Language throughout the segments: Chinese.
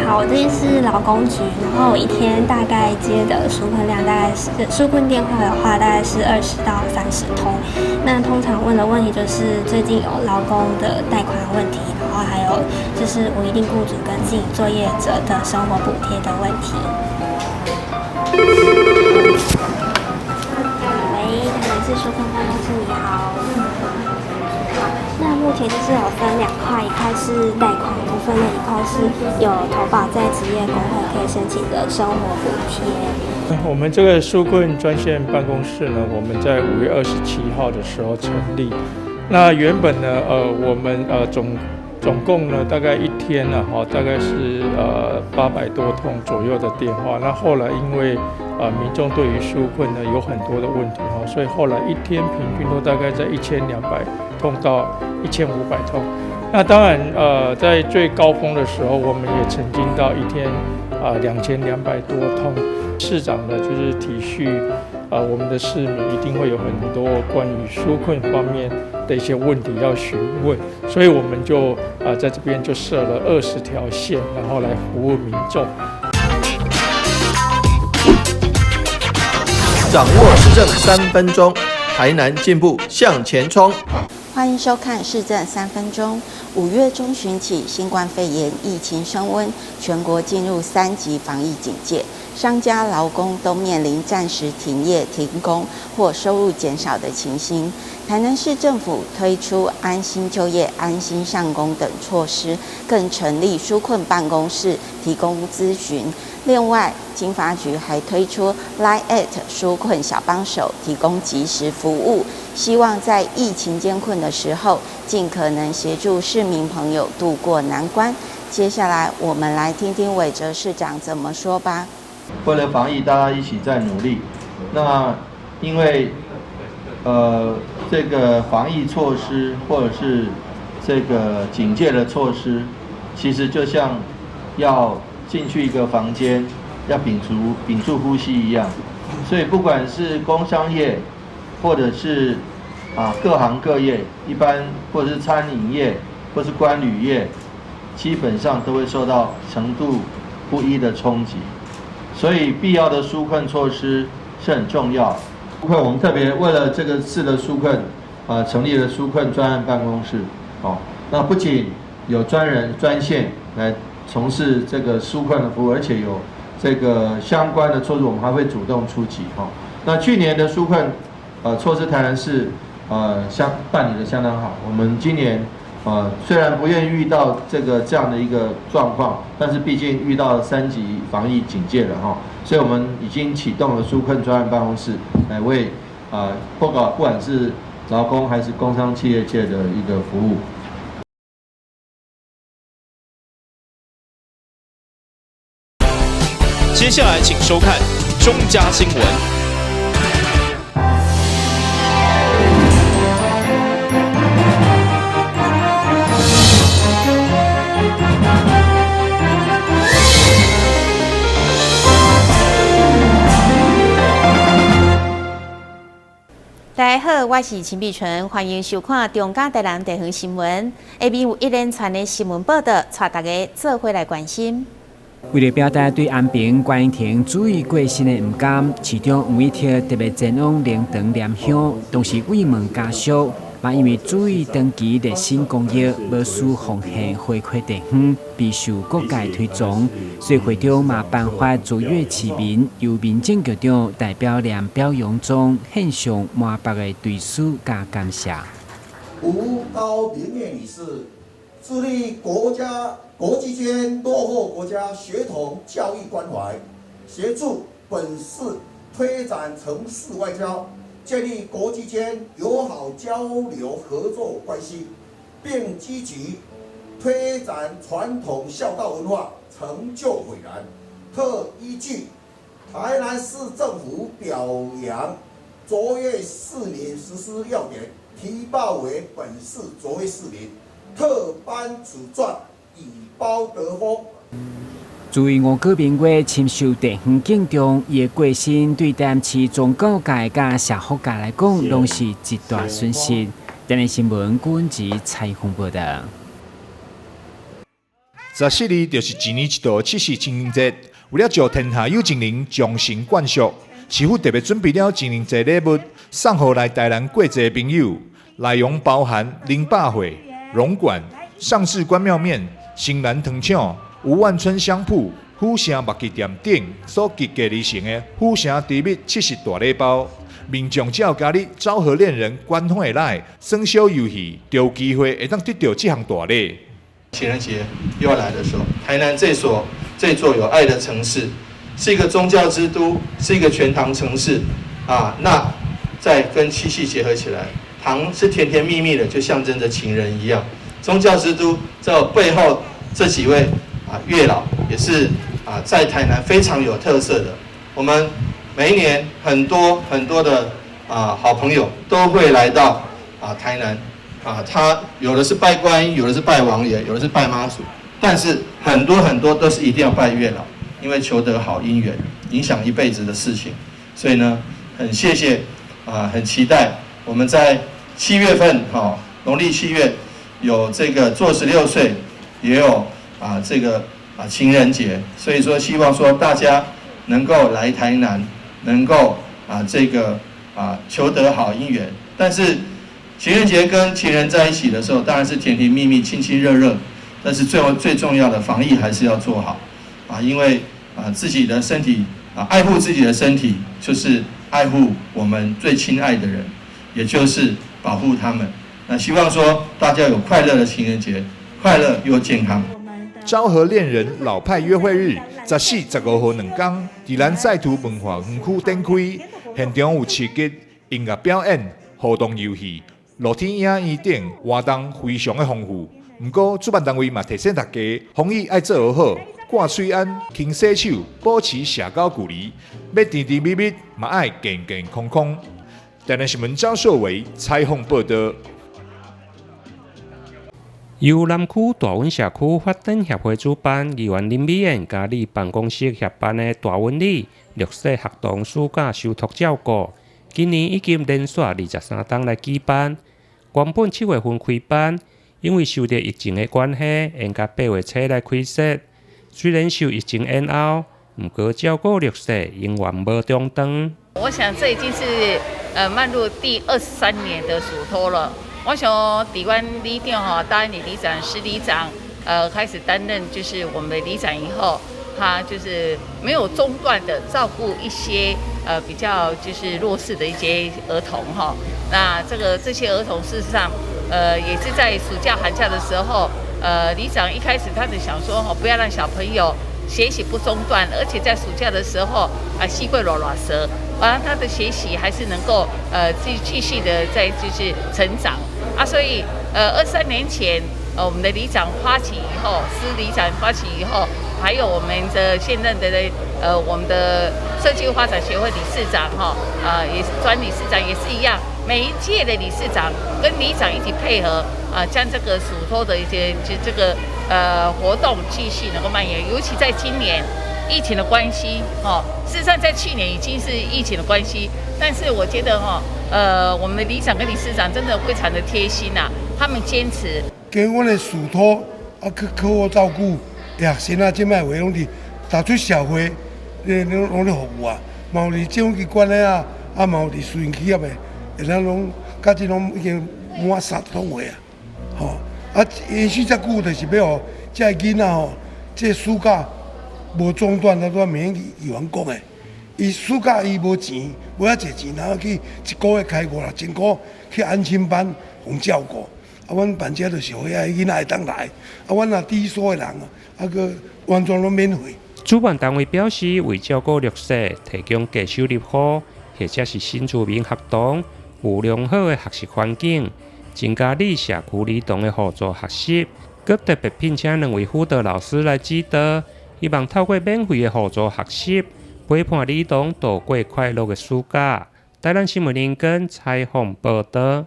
好，我这里是劳工局，然后我一天大概接的纾困量大概是纾困电话的话，大概是20到30通。那通常问的问题就是最近有劳工的贷款问题，然后还有就是无一定雇主跟自己作业者的生活补贴的问题。喂，台南市纾困办公室，你好。那目前就是有分2块，一块是贷款部分的，一块是有投保在职业工会可以申请的生活补贴。我们这个纾困专线办公室呢，我们在5月27号的时候成立。那原本呢，我们总共呢大概一天呢，大概是800多通左右的电话。那后来因为民众对于纾困呢有很多的问题所以后来一天平均都大概在1200通到1500通。那当然在最高峰的时候，我们也曾经到一天2200多通。市长呢就是体恤我们的市民一定会有很多关于纾困方面的一些问题要询问，所以我们就在这边就设了20条线，然后来服务民众。掌握市政3分钟，台南进步向前冲。欢迎收看《市政3分钟》。5月中旬起，新冠肺炎疫情升温，全国进入3级防疫警戒，商家、劳工都面临暂时停业、停工或收入减少的情形。台南市政府推出安心就业、安心上工等措施，更成立纾困办公室提供咨询。另外，经发局还推出 Line@ 纾困小帮手，提供即时服务，希望在疫情艰困的时候，尽可能协助市民朋友渡过难关。接下来，我们来听听韦哲市长怎么说吧。为了防疫，大家一起在努力。那因为这个防疫措施或者是这个警戒的措施，其实就像要进去一个房间，要屏住呼吸一样。所以不管是工商业，或者是各行各业，一般或者是餐饮业，或是观旅业，基本上都会受到程度不一的冲击。所以必要的纾困措施是很重要。纾困我们特别为了这个次的纾困，成立了纾困专案办公室。那不仅有专人专线来从事这个纾困的服务，而且有这个相关的措施，我们还会主动出击。那去年的纾困措施，台南市办理的相当好。我们今年虽然不愿意遇到这样的一个状况，但是毕竟遇到3级防疫警戒了所以我们已经启动了纾困专案办公室，来为不管是劳工还是工商企业界的一个服务。接下来请收看中嘉新闻。大家好，我是陈碧纯，欢迎收看中嘉台南地方新闻。下面有一连串的新闻报道，带大家做回来关心。为了表达对安平观音亭主义过身的不甘，市长吴一贴特别前往灵堂念香，同时慰问家属，嘛因为主义长期热心公益，无私奉献回馈地方，备受各界推崇，所以会长嘛颁发卓越市民，由民政局长代表念表扬状，献上满百的对书加感谢。吴高明月女士致力国际间落后国家学童教育关怀，协助本市推展城市外交，建立国际间友好交流合作关系，并积极推展传统孝道文化，成就斐然。特依据台南市政府表扬卓越市民实施要点，提报为本市卓越市民，特颁此状，以褒得风。自5个明月深受地方敬重，伊的过身对台南市宗教界甲社福界来讲，拢是一大损失。台南新闻顾文吉采访报道。14日就是一年一度七夕情人节，为了祝天下有情人终成眷属，市府特别准备了情人节礼物，送予来台南过节的朋友，内容包含000会、龙馆、上市关庙面、新兰糖厂、吴万春香铺、虎城麦记店等所集结而成的虎城甜蜜七夕大礼包。民众只要加入昭和恋人官方的来生肖游戏，就有机会会当得到这项大礼。情人节又要来的时候，台南这座有爱的城市，是一个宗教之都，是一个全糖城市啊。那再跟七夕结合起来，糖是甜甜蜜蜜的，就象征着情人一样。宗教之都在我背后这几位月老也是在台南非常有特色的。我们每一年很多的好朋友都会来到台南他有的是拜观音，有的是拜王爷，有的是拜妈祖，但是很多都是一定要拜月老，因为求得好姻缘，影响一辈子的事情。所以呢，很谢谢很期待我们在7月份农历7月有这个做16岁，也有这个情人节，所以说希望说大家能够来台南，能够这个求得好姻缘。但是情人节跟情人在一起的时候，当然是甜甜蜜蜜、亲亲热热，但是最重要的防疫还是要做好因为自己的身体爱护自己的身体，就是爱护我们最亲爱的人，也就是保护他们。那希望说大家有快乐的情人节，快乐又健康。昭和恋人老派约会日14、15号2天，伫咱赛图文化园区展开，现场有刺激音乐表演、互动游戏、露天影院等活动非常的丰富。不过主办单位嘛提醒大家，防疫要做好，挂嘴安、勤洗手，保持社交距离，要甜甜蜜蜜，嘛爱健健康康。台南新闻张硕伟采访报道。由南区大温社区发展协会主办，议员林美燕家里办公室协办的大温里绿色学童暑假受托照顾，今年已经连续23天来举办。原本7月份开办，因为受到疫情的关系，延到8月初来开设。虽然受疫情延后，不过照顾绿色仍然无中断。我想这已经是迈入第23年的属托了。我想底湾里长担任里长、市里长，开始担任就是我们的里长以后，他就是没有中断的照顾一些比较就是弱势的一些儿童哈。那这些儿童事实上也是在暑假寒假的时候，里长一开始他就想说不要让小朋友学习不中断，而且在暑假的时候西桂软软舌，完了他的学习还是能够继续的在就是成长所以23年前我们的里长发起以后，司里长发起以后，还有我们的现任的我们的社区发展协会理事长也是专理事长也是一样，每一届的理事长跟里长一起配合将这个属托的一些这个活动继续能够蔓延，尤其在今年疫情的关系事实上在去年已经是疫情的关系，但是我觉得我们的里长跟理事长真的非常的贴心他们坚持。跟阮的属托去好好照顾学生这摆话拢伫踏出社会，拢咧服务嘛有伫政府机关的嘛有伫私营企业的，会当拢甲即拢已经满3通岁延续遮久，就是要互遮囡仔这暑假无中断，咱都免议员讲的。伊暑假伊无钱，无遐济钱，然后去1个月开5-6千块去安亲班互照顾。阮办遮就是互遐囡仔会当来，阮若低所的人个完全拢免费。主办单位表示，为照顾绿色，提供低收入户或者是新住民学童有良好的学习环境，增加里社区儿童的互助学习，佮特别聘请2位辅导老师来指导，希望透过免费的互助学习，陪伴儿童度过快乐的暑假。台南新闻林根采访报道。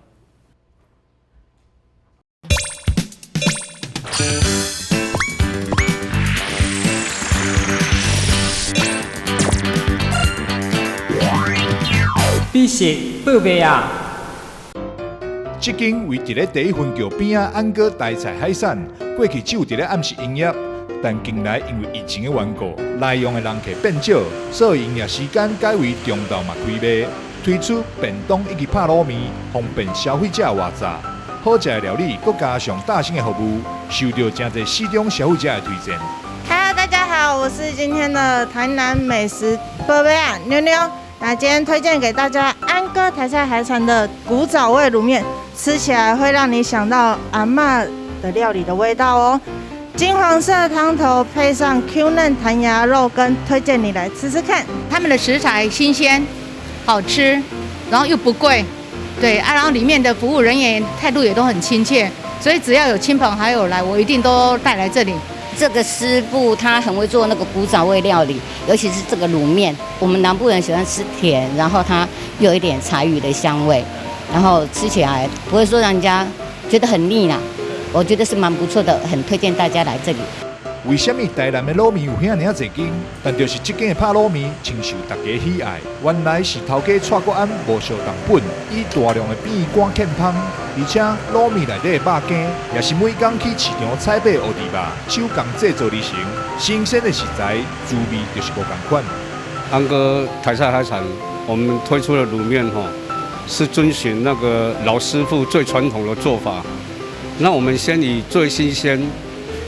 美食报卖这间位伫咧第一分桥边安哥大菜海产，过去只有伫咧暗时营业，但近来因为疫情的缘故，来用的人客变少，所以营业时间改为中昼嘛开卖，推出便当以及拍卤面，方便消费者外炸。好食的料理，佮加上大型的服务，受到真侪市中消费者的推荐。Hello， 大家好，我是今天的台南美食宝贝啊妞妞。那今天推荐给大家安哥台菜海产的古早味卤面，吃起来会让你想到阿嬷的料理的味道哦。金黄色汤头配上 Q 嫩弹牙肉羹，推荐你来吃吃看。他们的食材新鲜、好吃，然后又不贵。对啊，然后里面的服务人员态度也都很亲切，所以只要有亲朋好友来，我一定都带来这里。这个师傅他很会做那个古早味料理，尤其是这个卤面，我们南部人喜欢吃甜，然后它又有一点柴鱼的香味，然后吃起来不会说让人家觉得很腻啦，我觉得是蛮不错的，很推荐大家来这里。为什么台南的卤面有遐尔侪间？但就是这间的拍卤面，深受大家喜爱。原来是头家蔡国安无烧重本，以大量的变干欠芳，而且卤面内底的肉羹也是每天去市场采买蚵仔肉，手工制作而成，新鲜的食材，滋味就是无同款。安哥台菜海产，我们推出的卤面是遵循那个老师傅最传统的做法。那我们先以最新鲜。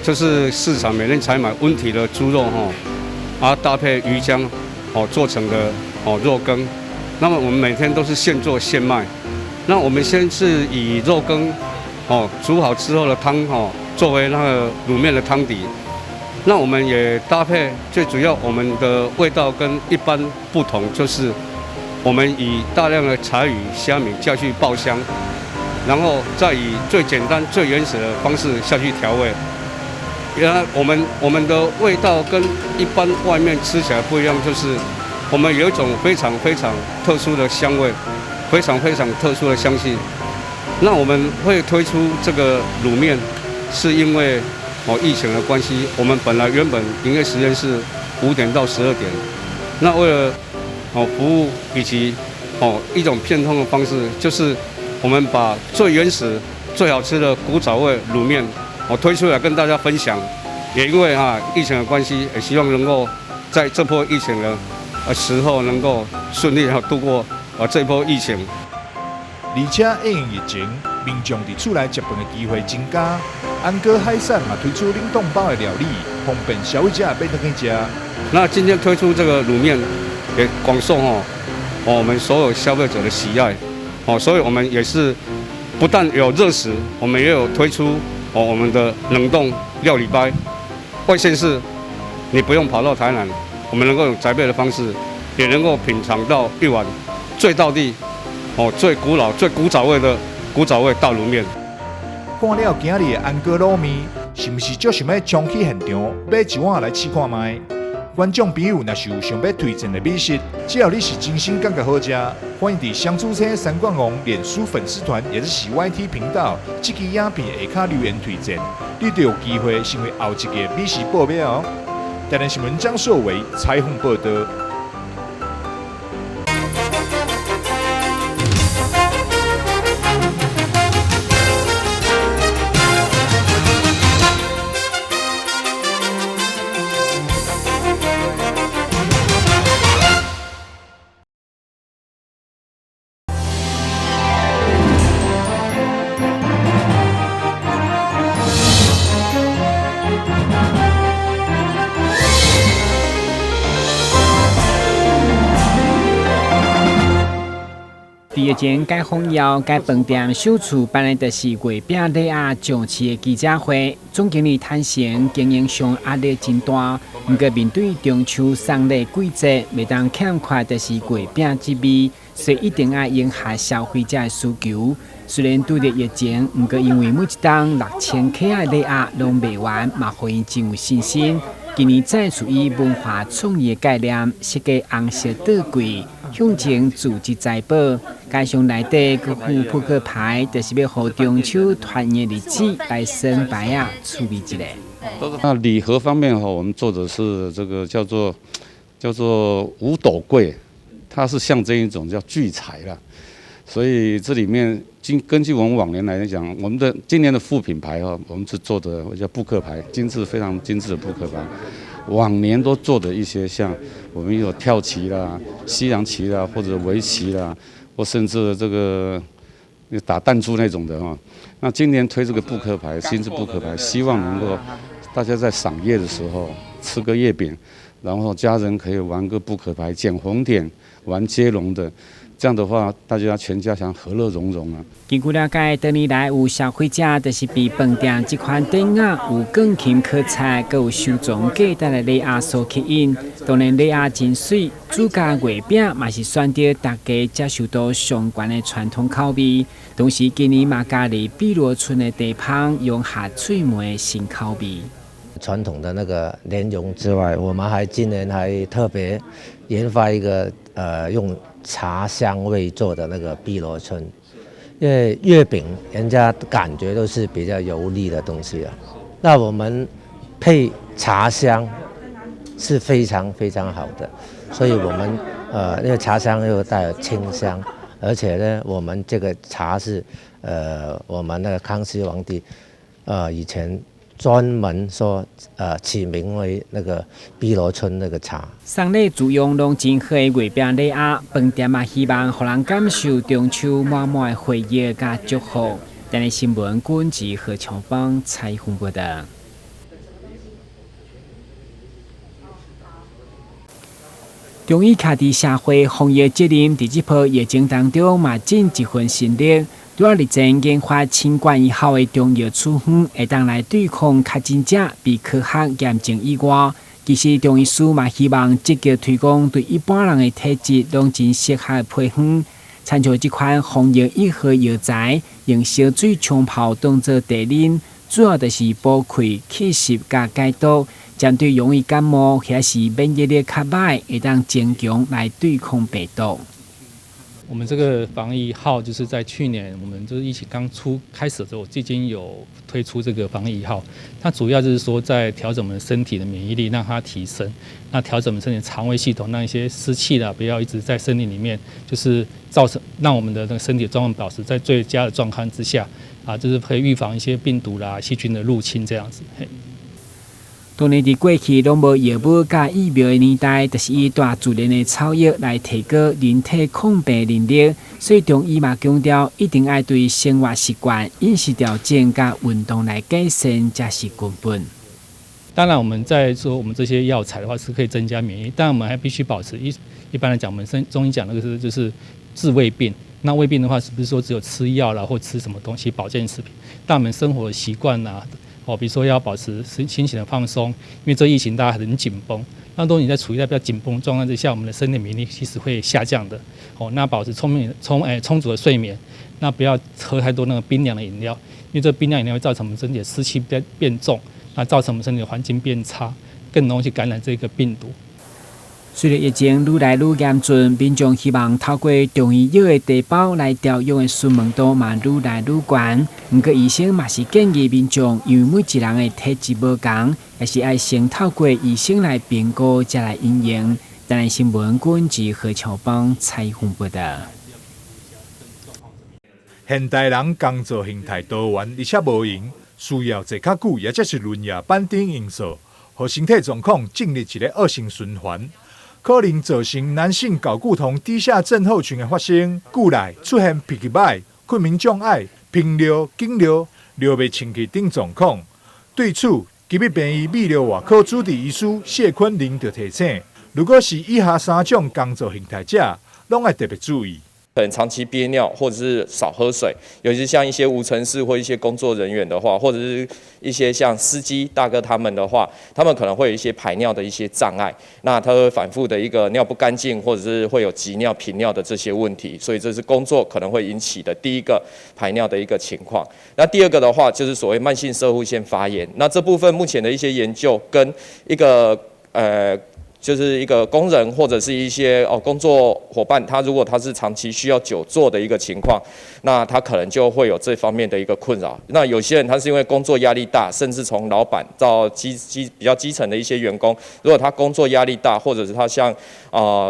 就是市场每天采买温体的猪肉搭配鱼浆做成的肉羹。那么我们每天都是现做现卖。那我们先是以肉羹煮好之后的汤作为那个卤面的汤底。那我们也搭配最主要我们的味道跟一般不同，就是我们以大量的柴鱼、虾米下去爆香，然后再以最简单、最原始的方式下去调味。原来我们的味道跟一般外面吃起来不一样，就是我们有一种非常非常特殊的香味，非常非常特殊的香气。那我们会推出这个卤面，是因为疫情的关系，我们原本营业时间是5点到12点，那为了服务以及一种变通的方式，就是我们把最原始、最好吃的古早味卤面。推出来跟大家分享，也因为疫情的关系，也希望能够在这波疫情的时候能够顺利度过这波疫情。而且因应疫情，民众伫厝内接饭的机会增加，安哥海产嘛推出冷冻包的料理，方便消费者买回去吃。那今天推出这个卤面，也广受我们所有消费者的喜爱。所以我们也是不但有热食，我们也有推出。我们的冷冻料理包，外县市你不用跑到台南，我们能够用宅配的方式，也能够品尝到一碗最道地、最古老、最古早味的古早味大卤面。看了今日的安哥卤面，是不是就想要冲去现场买一碗来试看卖？观众朋友若是有想要推荐的美食，只要你是真心感觉好食，欢迎伫香猪车三冠王脸书粉丝团，也就是YT 频道，这支影片下骹留言推荐，你就有机会成为后一个美食报名哦。台南新闻张硕伟采访报道。第二前解封以后，该饭店首次办的就是月饼礼盒上市的记者会。总经理坦承经营上压力真大，不过面对中秋送礼季节，袂当欠缺就是月饼之味，所以一定要迎合消费者的需求。虽然拄着疫情，不过因为每一档6000克的礼盒拢卖完，嘛互因真有信心。今年再次以文化创意的概念设计红色倒柜，向前自制财宝。加上内底各副扑克牌，就是要互中秋团圆日子来升牌啊，趣味一下。那礼盒方面我们做的是这个叫做五斗柜，它是象征一种叫聚财啦。所以这里面根据我们往年来讲，我们的今年的副品牌我们是做的叫扑克牌，非常精致的扑克牌。往年都做的一些像我们有跳棋啦、西洋棋啦，或者围棋啦，或甚至这个打弹珠那种的那今年推这个扑克牌，精致扑克牌，希望能够大家在赏叶的时候吃个叶饼，然后家人可以玩个扑克牌、捡红点、玩接龙的。这样的话，大家全家想和乐融融啊。根据了解，多年来有消费者就是比饭店这款店有更轻可菜，佮有收藏价带来礼盒所吸引。当然，礼盒真水，主家月饼嘛是选择大家接受到相关的传统口味。同时，今年嘛加入碧螺春的地方，用下脆梅新口味。传统的那个莲蓉之外，我们今年还特别研发一个用茶香味做的那个碧螺春，因为月饼人家感觉都是比较油腻的东西那我们配茶香是非常非常好的，所以我们因为茶香又带有清香，而且呢，我们这个茶是我们那个康熙皇帝以前专门说起名为那个碧螺春那个茶。送礼自用拢真好的月饼礼盒，饭店嘛希望让人感受中秋满满的回忆甲祝福。今日新闻军及何强邦采访报道。中医卡伫社会防疫责任，伫这波疫情当中嘛尽一份心力。除了日前研发新冠以后的中药处方，会当来对抗确诊者被科学验证以外，其实中医师嘛希望积极推广对一般人的体质拢真适合的配方。参照这款防疫一盒药材，用烧水冲泡当作茶饮，主要就是补溃、祛湿甲解毒。针对容易感冒或是免疫力较歹，会当增强来对抗病毒。我们这个防疫号就是在去年我们就是疫情刚开始的时候，已经有推出这个防疫号。它主要就是说在调整我们身体的免疫力，让它提升。那调整我们身体的肠胃系统，让一些湿气不要一直在身体里面，就是让我们的那个身体状况保持在最佳的状况之下就是可以预防一些病毒细菌的入侵这样子。当然，伫过去拢无药物甲疫苗的年代，就是以大自然的草药来提高人体抗病能力。所以中医嘛强调，一定要对生活习惯、饮食调整甲运动来改善，才是根本。当然，我们在说我们这些药材的话，是可以增加免疫，但我们还必须保持一般来讲，我们中医讲那个就是治胃病。那胃病的话，是不是说只有吃药啦，或吃什么东西保健食品？但我们生活习惯比如说要保持心情的放松，因为这疫情大家很紧绷。那如果你在处于在比较紧绷状态之下，我们的身体免疫力其实会下降的。那保持充足的睡眠，那不要喝太多那个冰凉的饮料，因为这冰凉饮料会造成我们身体的湿气变重，那造成我们身体的环境变差，更容易去感染这个病毒。随着疫情愈来愈严峻，民众希望透过中医药的茶包来调养的询问度嘛愈来愈悬。不过医生嘛是建议民众，因为每一人的体质不同，也是要先透过医生来评估，再来应用。当然，新闻军及何乔邦采访报道。现代人工作形态多元，而且无闲，需要坐较久，也就是轮椅板凳因素，和身体状况进入一个恶性循环。可能造成男性睾固酮低下症候群的发生，久来出现脾气歹、睡眠障碍、频尿、紧尿、尿袂清气等状况。对此，吉必便宜泌尿外科主治医师谢坤林就提醒，如果是以下3种工作形态者，拢要特别注意。可能长期憋尿，或者是少喝水，尤其像一些无尘室或一些工作人员的话，或者是一些像司机大哥他们的话，他们可能会有一些排尿的一些障碍，那他会反复的一个尿不干净，或者是会有急尿、频尿的这些问题，所以这是工作可能会引起的第一个排尿的一个情况。那第二个的话，就是所谓慢性攝護腺发炎，那这部分目前的一些研究跟一个就是一个工人或者是一些工作伙伴，他如果他是长期需要久坐的一个情况，那他可能就会有这方面的一个困扰。那有些人他是因为工作压力大，甚至从老板到比较基层的一些员工，如果他工作压力大，或者是他像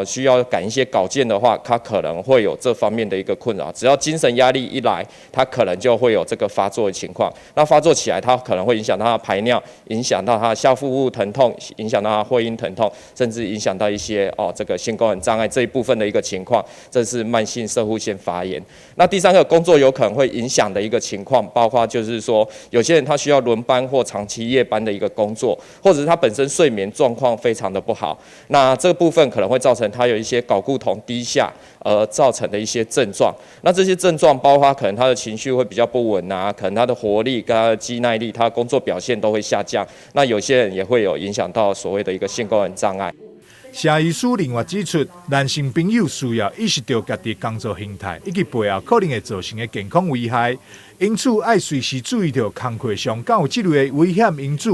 需要赶一些稿件的话，他可能会有这方面的一个困扰。只要精神压力一来，他可能就会有这个发作的情况。那发作起来，他可能会影响到他的排尿，影响到他的下腹部疼痛，影响到他会阴疼痛，甚至影响到一些这个性功能障碍这一部分的一个情况，这是慢性攝護腺发炎。那第三个工作有可能会影响的一个情况，包括就是说有些人他需要轮班或长期夜班的一个工作，或者是他本身睡眠状况非常的不好，那这个部分可能会造成他有一些睾固酮低下而造成的一些症状。那这些症状包括可能他的情绪会比较不稳啊，可能他的活力跟他的肌耐力，他的工作表现都会下降。那有些人也会有影响到所谓的一个性功能障碍。谢医师另外指出，男性朋友需要意识到家己工作形态以及背后可能会造成的健康危害，因此要随时注意到工课上敢有这类的危险因子，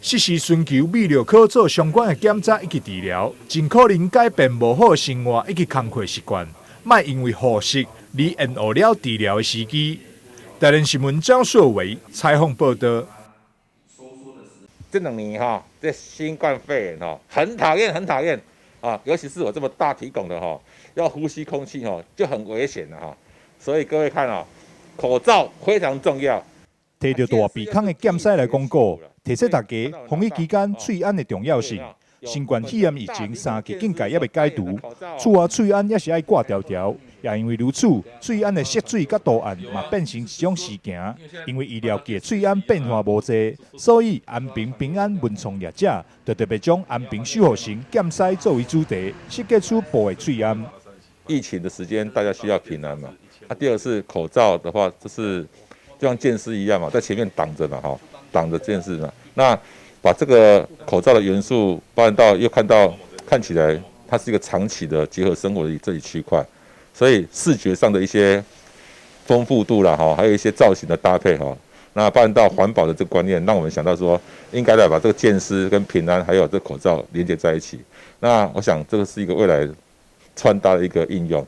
适时寻求泌尿科做相关的检查以及治疗，尽可能改变无好的生活以及工课习惯，莫因为护食而延误了治疗的时机。台南新闻张硕维采访报道。这2年这新冠肺炎很讨厌，很讨厌啊！尤其是我这么大体孔的要呼吸空气就很危险了所以各位看口罩非常重要。摕到大鼻孔的检测来公告，提醒大家防疫期间喙安的重要性。新冠肺炎疫情3级警戒也未解除，此外喙安也是爱挂条条，也因为如此，喙安的色水甲图案嘛变成一种事件。因为医疗界喙安变化无济，所以安平平安文创业者就特别将安平守护神检测作为主题，设计出保卫喙安。疫情的时间，大家需要平安嘛。第二是口罩的话，就是就像剑师一样嘛，在前面挡着嘛挡着剑师嘛。那把这个口罩的元素包含到，又看起来它是一个长期的结合生活的这一区块，所以视觉上的一些丰富度啦还有一些造型的搭配那包含到环保的这个观念，让我们想到说应该来把这个剑丝跟平安还有这个口罩连接在一起。那我想这个是一个未来穿搭的一个应用。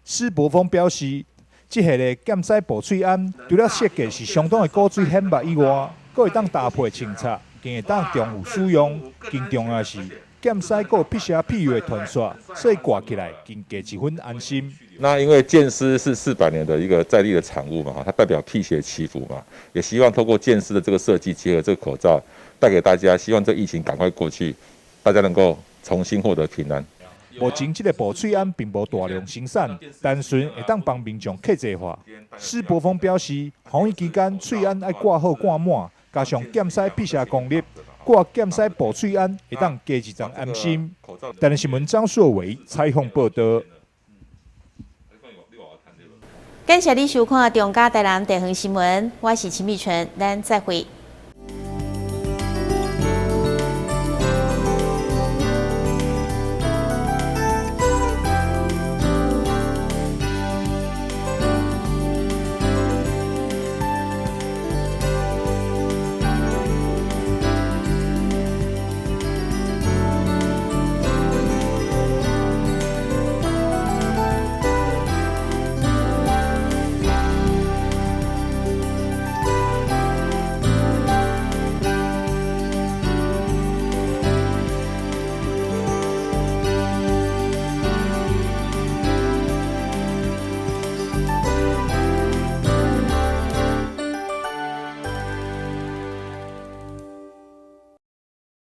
施柏峰表示，这下的检测保喙安除了设计是相当的高水显目以外，佫会当搭配清澈。更会当重复使用，更重要的是检测佫有辟邪辟邪的传说，所以挂起来更加一分安心。那因为剑丝是400年的一个在地的产物嘛，它代表辟邪祈福嘛，也希望透过剑丝的这个设计，结合这个口罩，带给大家，希望这疫情赶快过去，大家能够重新获得平安。目前这个保喙安并无大量生产，单纯会当帮民众客制化。施柏峰表示，防疫期间喙安爱挂好挂满。加上检测辟邪功力，挂检测保喙安，会当加一层安心。台南新闻张硕维采访报道。感谢你收看中嘉台南地方新闻，我是陈美纯，咱再会。